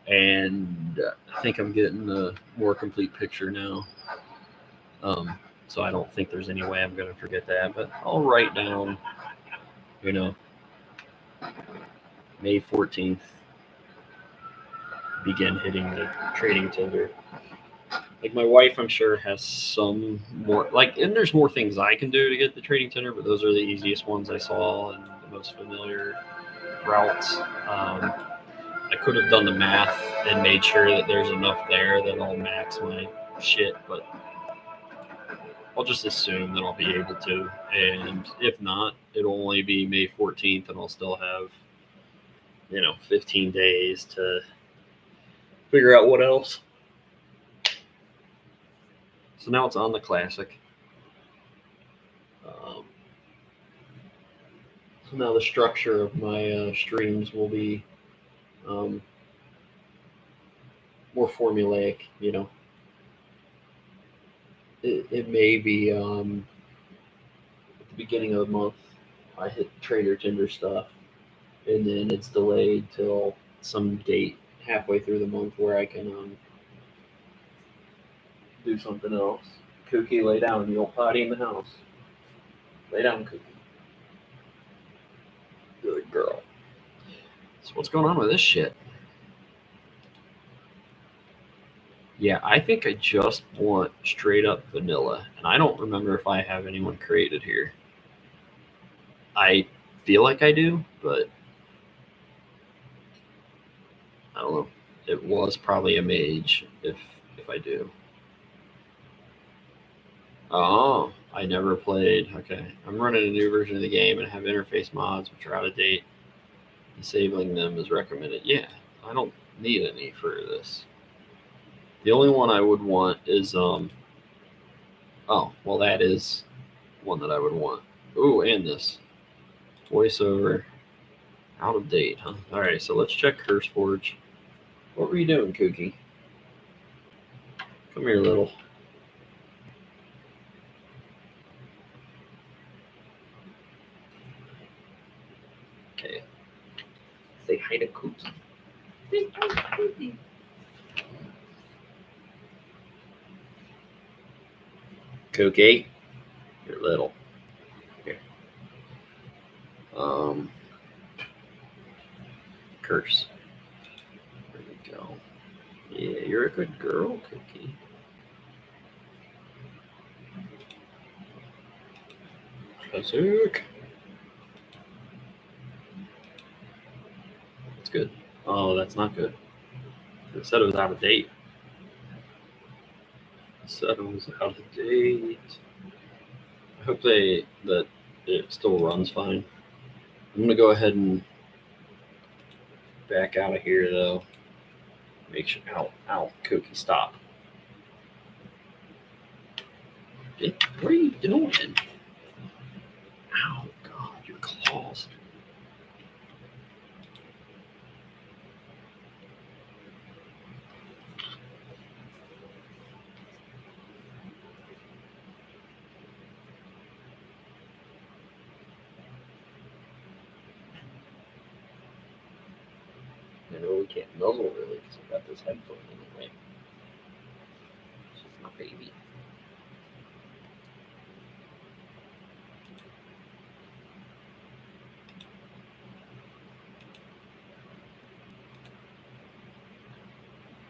and I think I'm getting a more complete picture now. So I don't think there's any way I'm going to forget that, but I'll write down, you know, May 14th, begin hitting the trading Tinder. Like, my wife, I'm sure, has some more, like, and there's more things I can do to get the trading Tinder, but those are the easiest ones I saw and the most familiar routes. I could have done the math and made sure that there's enough there that I'll max my shit, but I'll just assume that I'll be able to. And if not, it'll only be May 14th, and I'll still have 15 days to figure out what else. So now it's on the classic. So now the structure of my streams will be more formulaic. It may be at the beginning of the month I hit Trader Tinder stuff, and then it's delayed till some date halfway through the month where I can do something else. Cookie, lay down. You don't potty in the house. Lay down, Cookie. Good girl. So what's going on with this shit? Yeah, I think I just want straight up vanilla, and I don't remember if I have anyone created here. I feel like I do, but I don't know. It was probably a mage if I do. Oh, I never played. Okay, I'm running a new version of the game and have interface mods which are out of date. Disabling them is recommended. Yeah, I don't need any for this. The only one I would want is oh, well, that is one that I would want. Ooh, and this voiceover out of date, huh? All right, so let's check CurseForge. What were you doing, Kookie? Come here, little. Okay. Say hi to Kookie. Say hi to Kookie. Cookie, you're little. Here. Curse. There we go. Yeah, you're a good girl, Cookie. Classic. That's good. Oh, that's not good. It said it was out of date. It said it was out of date. I hope that it still runs fine. I'm gonna go ahead and back out of here though. Make sure. Ow, Cookie, stop. What are you doing? Ow, God, your claws. I know we can't nuzzle really because I've got this headphone in the way. She's my baby.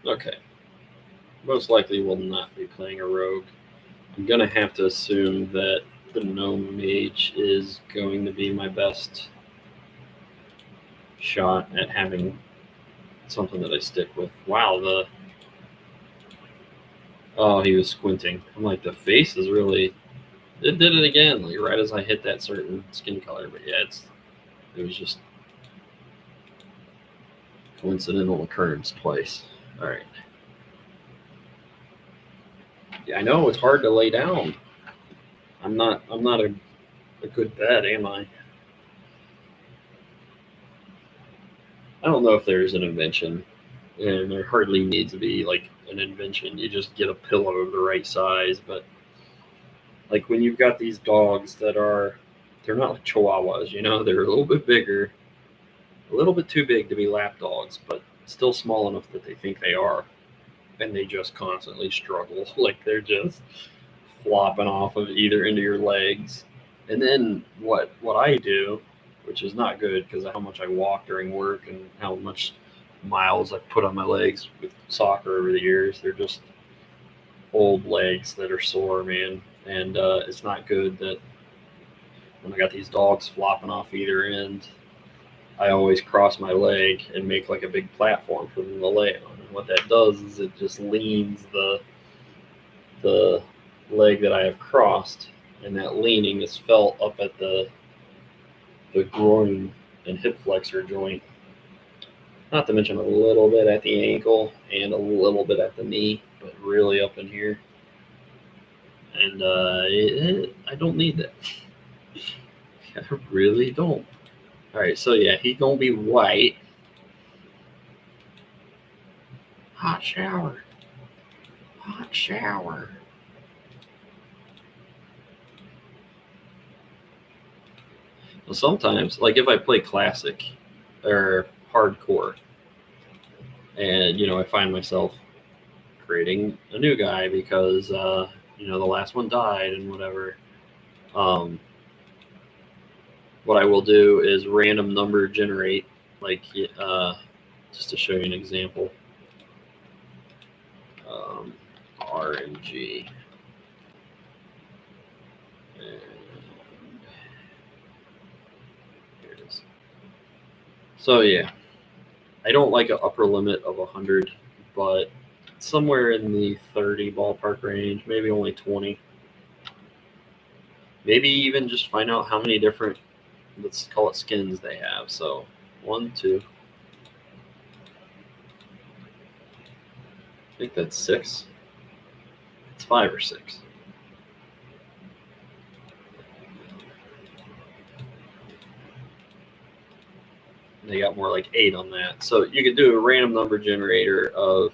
Okay. Most likely will not be playing a rogue. I'm going to have to assume that the gnome mage is going to be my best shot at having something that I stick with. Wow, oh, he was squinting. I'm like, the face is really, it did it again, like right as I hit that certain skin color. But yeah, it was just coincidental occurrence twice. All right. Yeah, I know it's hard to lay down. I'm not a good bet, am I? I don't know if there's an invention, and there hardly needs to be like an invention. You just get a pillow of the right size. But like when you've got these dogs that they're not like Chihuahuas, they're a little bit bigger, a little bit too big to be lap dogs, but still small enough that they think they are, and they just constantly struggle. Like they're just flopping off of either end of your legs. And then what I do, which is not good because of how much I walk during work and how much miles I've put on my legs with soccer over the years. They're just old legs that are sore, man. And it's not good that when I got these dogs flopping off either end, I always cross my leg and make like a big platform for them to lay on. And what that does is it just leans the leg that I have crossed, and that leaning is felt up at the groin and hip flexor joint Not to mention a little bit at the ankle and a little bit at the knee, but really up in here. And I don't need that. I really don't. All right, so yeah, he gonna be white. Hot shower. Hot shower. Well, sometimes, like if I play classic or hardcore, and I find myself creating a new guy because the last one died and whatever. What I will do is random number generate, like just to show you an example. RNG. And here it is. So yeah, I don't like an upper limit of 100, but somewhere in the 30 ballpark range, maybe only 20. Maybe even just find out how many different, let's call it skins they have. So 1, 2. I think that's 6. It's 5 or 6. They got more like 8 on that. So you could do a random number generator of,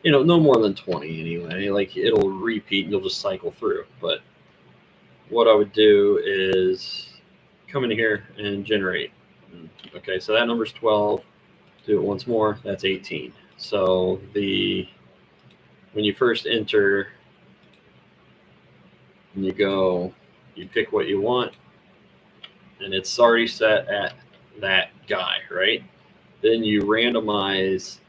no more than 20 anyway. Like it'll repeat and you'll just cycle through. But what I would do is come in here and generate. Okay, so that number's 12. Do it once more. That's 18. So when you first enter, and you pick what you want, and it's already set at that guy, right? Then you randomize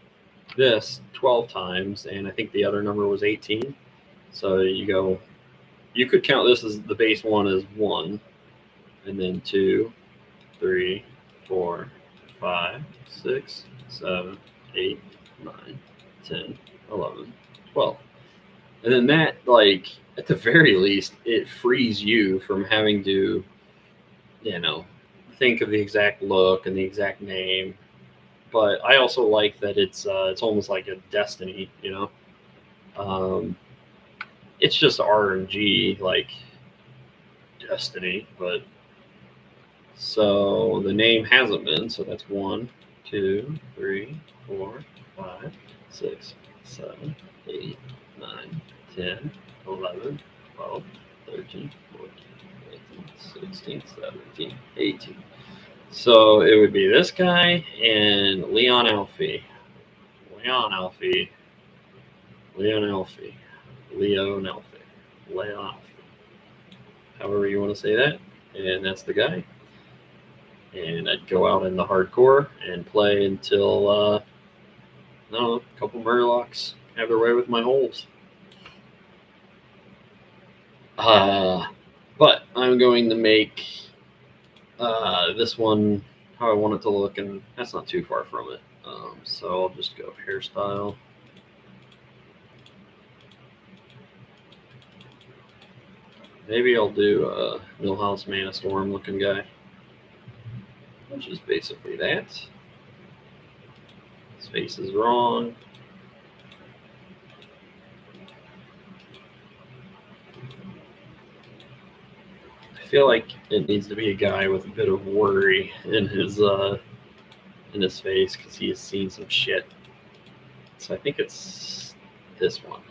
this 12 times, and I think the other number was 18. So you could count this as the base one as 1, and then 2, 3, 4, 5, 6, 7, 8, 9, 10, 11, 12. And then that, like, at the very least, it frees you from having to, think of the exact look and the exact name. But I also like that it's almost like a Destiny, It's just RNG, like Destiny, but so the name hasn't been, so that's 1, 2, 3, 4, 5, 6, 7, 8, 9, 10, 11, 12, 13, 14, 15, 16, 17, 18. So it would be this guy and Leon Alfie. However you want to say that. And that's the guy. And I'd go out in the hardcore and play until, a couple Murlocs have their way with my holes. But I'm going to make this one how I want it to look, and that's not too far from it. So I'll just go hairstyle. Maybe I'll do a Millhouse Mana Storm looking guy, which is basically that. His face is wrong. I feel like it needs to be a guy with a bit of worry in his face because he has seen some shit. So I think it's this one.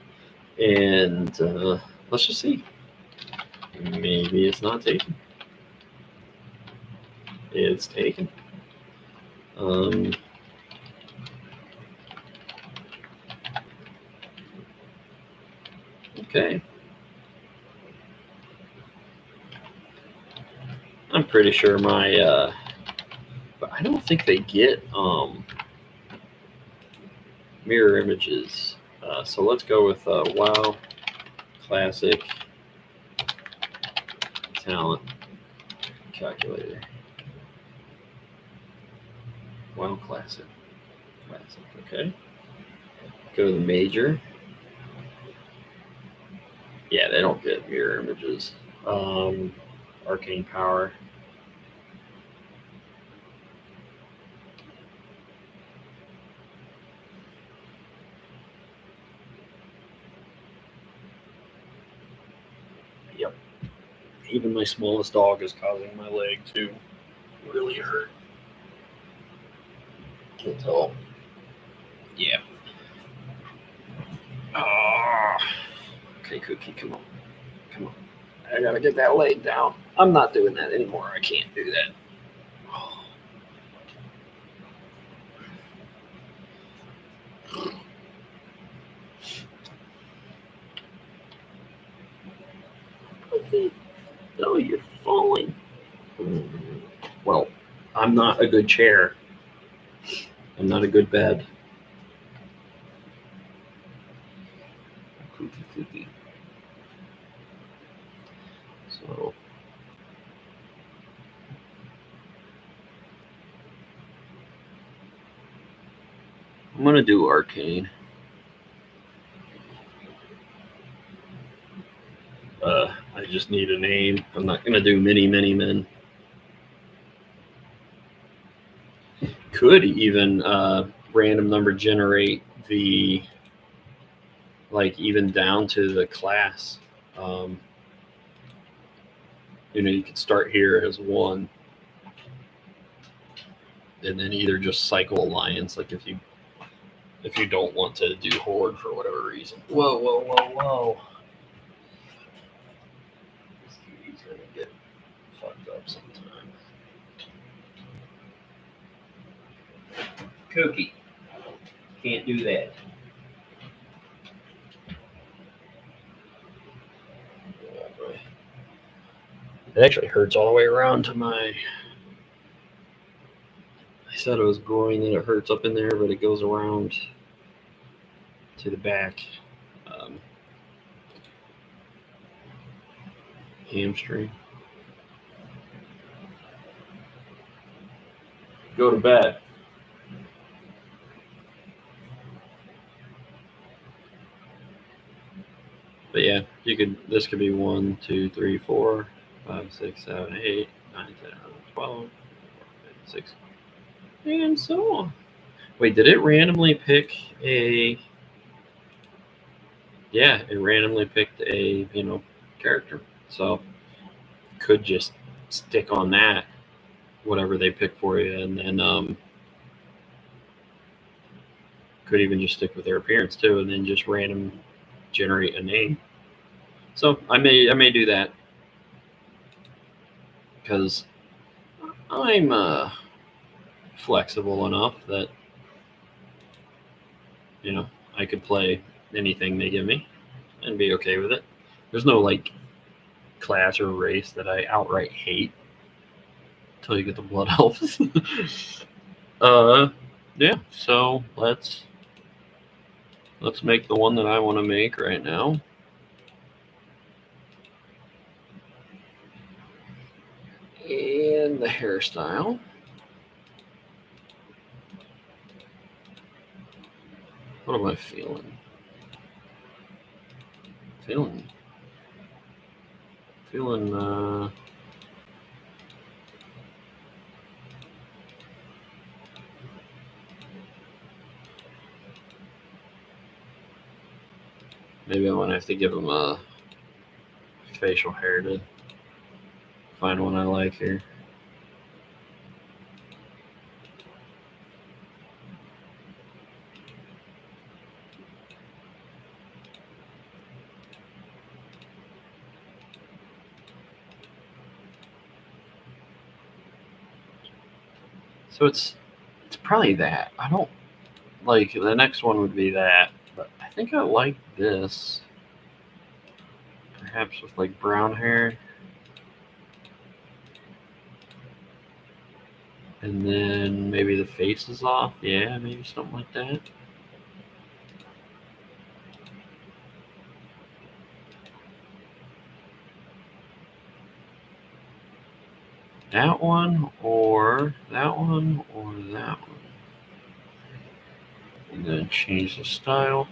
And let's just see. Maybe it's not taken. It's taken. Okay. I'm pretty sure my, but I don't think they get mirror images. So let's go with WoW Classic Talent Calculator. WoW Classic. Okay. Go to the major. Yeah, they don't get mirror images. Arcane Power. Even my smallest dog is causing my leg to really hurt. So, yeah. Okay, Cookie, come on. Come on. I gotta get that leg down. I'm not doing that anymore. I can't do that. Cookie, no, you're falling. Well, I'm not a good chair. I'm not a good bed. Cookie. So I'm gonna do arcane. I just need a name. I'm not gonna do many men. Could even random number generate the even down to the class. You could start here as 1, and then either just cycle alliance, like if you don't want to do horde for whatever reason. Whoa. This TV's gonna get fucked up sometime. Cookie, can't do that. It actually hurts all the way around to my... I said it was groin and it hurts up in there, but it goes around to the back. Hamstring. Go to bed. But yeah, this could be 1, 2, 3, 4, 5, 6, 7, 8, 9, 10, 11, 12, 6, and so on. Wait, did it randomly pick a... Yeah, it randomly picked a, character. So could just stick on that, whatever they pick for you, and then could even just stick with their appearance too, and then just random generate a name. So I may do that because I'm flexible enough that I could play anything they give me and be okay with it. There's no class or race that I outright hate until you get the blood elves. Yeah. So let's make the one that I want to make right now. And the hairstyle. What am I feeling? Feeling maybe I'm gonna have to give him a facial hair to find one I like here. So it's probably that. I don't like the next one would be that, but I think I like this. Perhaps with brown hair. And then maybe the face is off. Yeah, maybe something like that. That one or that one or that one. And then change the style.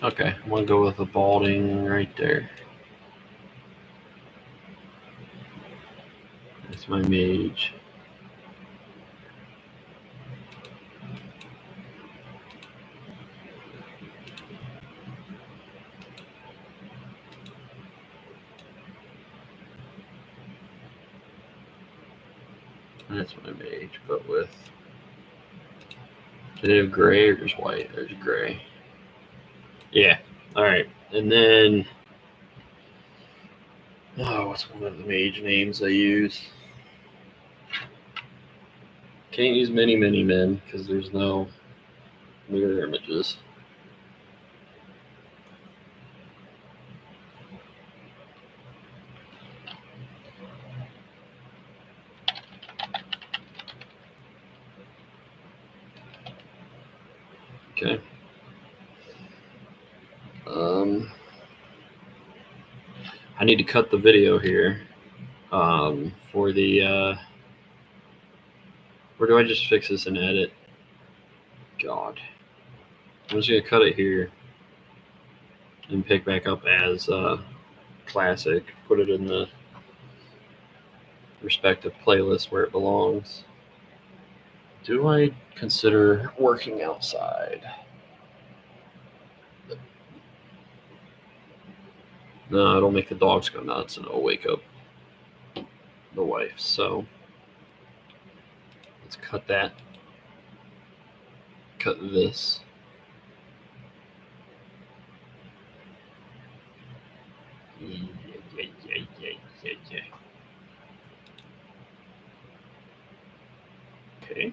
Okay, I'm gonna go with the balding right there. That's my mage. That's my mage, but with. Do they have gray or just white? There's gray. Yeah. All right. And then. Oh, what's one of the mage names I use? Can't use many men because there's no mirror images. Okay. I need to cut the video here. For the where do I just fix this and edit? God. I'm just gonna cut it here and pick back up as classic. Put it in the respective playlist where it belongs. Do I consider working outside? No, it'll make the dogs go nuts and it'll wake up the wife. So let's cut that. Cut this. Yeah. Okay.